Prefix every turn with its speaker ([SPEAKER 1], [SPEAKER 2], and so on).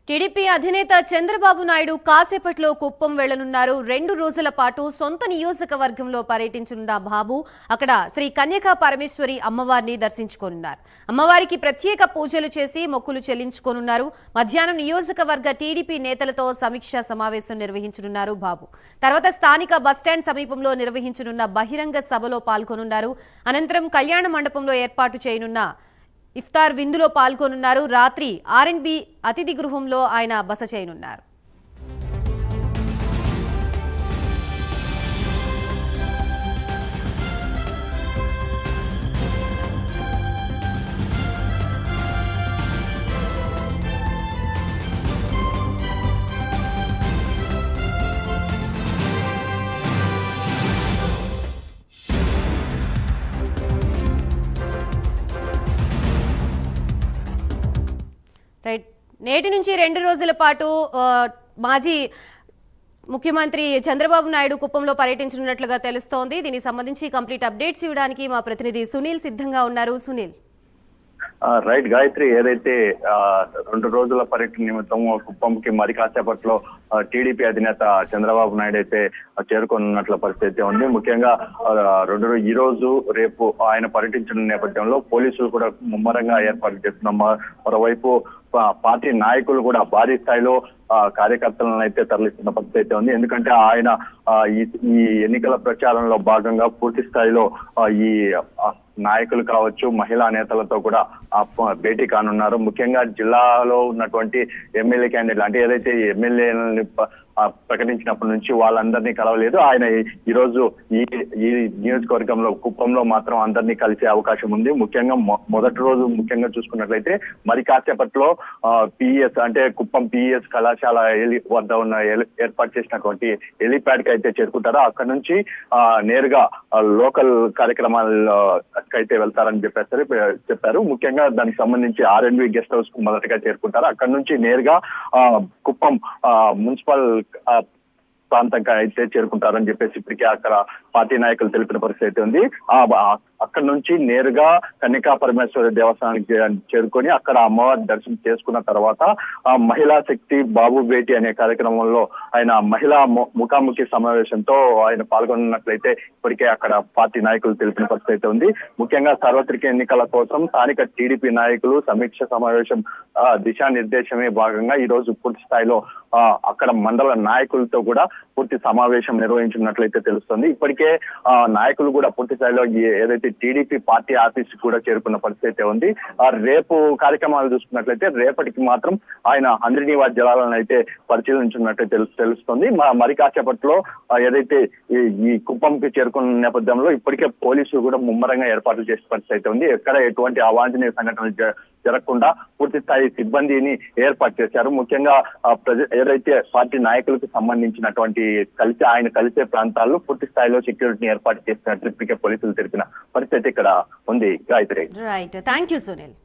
[SPEAKER 1] TDP అధినేత చంద్రబాబు నాయుడు కాసేపట్లో కుప్పం వెళ్లనున్నారు. 2 రోజుల పాటు సొంత నియోజకవర్గంలో పర్యటించనున్న బాబు అక్కడ శ్రీ కన్యకా పరమేశ్వరి అమ్మవారిని దర్శించుకోనున్నారు. అమ్మవారికి ప్రత్యేక పూజలు చేసి మొక్కులు చెల్లించుకోనున్నారు. మధ్యాహ్నం నియోజకవర్గ టీడీపీ నేతలతో సమీక్షా సమావేశం నిర్వహించనున్నారు బాబు. తర్వాత స్థానిక బస్టాండ్ సమీపంలో నిర్వహించనున్న బహిరంగ సభలో పాల్గొనున్నారు. అనంతరం కళ్యాణ మండపంలో ఏర్పాటు చేయనున్న ఇఫ్తార్ విందులో పాల్గొనున్నారు. రాత్రి R&B అతిథి గృహంలో ఆయన బస చేయనున్నారు. నేటి నుంచి 2 రోజుల పాటు మాజీ ముఖ్యమంత్రి చంద్రబాబు నాయుడు కుప్పంలో పర్యటించనున్నట్లుగా తెలుస్తోంది. దీనికి సంబంధించి కంప్లీట్ అప్డేట్స్ ఇవ్వడానికి మా ప్రతినిధి సునీల్ సిద్ధంగా ఉన్నారు. సునీల్.
[SPEAKER 2] రైట్ గాయత్రి, ఏదైతే 2 రోజుల పర్యటన నిమిత్తం కుప్పంకి మరి కాసేపట్లో టీడీపీ అధినేత చంద్రబాబు నాయుడు అయితే చేరుకున్నట్ల పరిస్థితి ఉంది. ముఖ్యంగా ఈ రోజు రేపు ఆయన పర్యటించిన నేపథ్యంలో పోలీసులు కూడా ముమ్మరంగా ఏర్పాటు చేస్తున్నాం. మరోవైపు పార్టీ నాయకులు కూడా భారీ స్థాయిలో కార్యకర్తలను అయితే తరలిస్తున్న పరిస్థితి అయితే ఉంది. ఎందుకంటే ఆయన ఈ ఎన్నికల ప్రచారంలో భాగంగా పూర్తి స్థాయిలో ఈ నాయకులు కావచ్చు, మహిళా నేతలతో కూడా భేటీ కానున్నారు. ముఖ్యంగా జిల్లాలో ఉన్నటువంటి ఎమ్మెల్యే క్యాండిడేట్లు, అంటే ఏదైతే ఎమ్మెల్యేలని ప్రకటించినప్పటి నుంచి వాళ్ళందరినీ కలవలేదు. ఆయన ఈ రోజు ఈ నియోజకవర్గంలో కుప్పంలో మాత్రం అందరినీ కలిసే అవకాశం ఉంది. ముఖ్యంగా మొదటి రోజు ముఖ్యంగా చూసుకున్నట్లయితే మరి కాసేపట్లో పిఎస్ అంటే కుప్పం పిఎస్ కళాశాల వద్ద ఉన్న ఏర్పాటు చేసినటువంటి హెలిప్యాడ్ కి అయితే చేరుకుంటారు. అక్కడ నుంచి నేరుగా లోకల్ కార్యక్రమాల్లో అయితే వెళ్తారని చెప్పారు. ముఖ్యంగా దానికి సంబంధించి R&B గెస్ట్ హౌస్ కు మొదటగా చేరుకుంటారు. అక్కడ నుంచి నేరుగా కుప్పం మున్సిపల్ ప్రాంతంగా అయితే చేరుకుంటారని చెప్పేసి ఇప్పటికే అక్కడ పార్టీ నాయకులు తెలిపిన పరిస్థితి ఉంది. అక్కడ నుంచి నేరుగా కన్యకా పరమేశ్వరి దేవస్థానానికి చేరుకొని అక్కడ అమ్మవారి దర్శనం చేసుకున్న తర్వాత మహిళా శక్తి బాబు భేటీ అనే కార్యక్రమంలో ఆయన మహిళా ముఖాముఖి సమావేశంతో ఆయన పాల్గొన్నట్లయితే ఇప్పటికే అక్కడ పార్టీ నాయకులు తెలిపిన పరిస్థితి ఉంది. ముఖ్యంగా సార్వత్రిక ఎన్నికల కోసం స్థానిక టీడీపీ నాయకులు సమీక్ష సమావేశం దిశానిర్దేశమే భాగంగా ఈ రోజు పూర్తి స్థాయిలో అక్కడ మండల నాయకులతో కూడా పూర్తి సమావేశం నిర్వహించినట్లయితే తెలుస్తుంది. ఇప్పటికే నాయకులు కూడా పూర్తి స్థాయిలో ఏదైతే టీడీపీ పార్టీ ఆఫీస్ కూడా చేరుకున్న పరిస్థితి ఉంది. రేపు కార్యక్రమాలు చూసుకున్నట్లయితే రేపటికి మాత్రం ఆయన హంద్రీనీవాస్ జలాలను అయితే పరిశీలించినట్టు తెలుస్తుంది. మరి కాసేపట్లో ఏదైతే ఈ కుప్పంకి చేరుకున్న నేపథ్యంలో ఇప్పటికే పోలీసులు కూడా ముమ్మరంగా ఏర్పాట్లు చేసే పరిస్థితి ఉంది. ఎక్కడ ఎటువంటి అవాంఛనీయ సంఘటనలు జరగకుండా పూర్తి స్థాయి సిబ్బందిని ఏర్పాటు చేశారు. ముఖ్యంగా ఏదైతే పార్టీ నాయకులకు సంబంధించినటువంటి ఆయన కలిసే ప్రాంతాల్లో పూర్తి స్థాయిలో సెక్యూరిటీని ఏర్పాటు చేసినట్లు ఇప్పటికే పోలీసులు తెలిపిన పరిస్థితి ఇక్కడ ఉంది. Gayatri.
[SPEAKER 1] Right, thank you Sunil.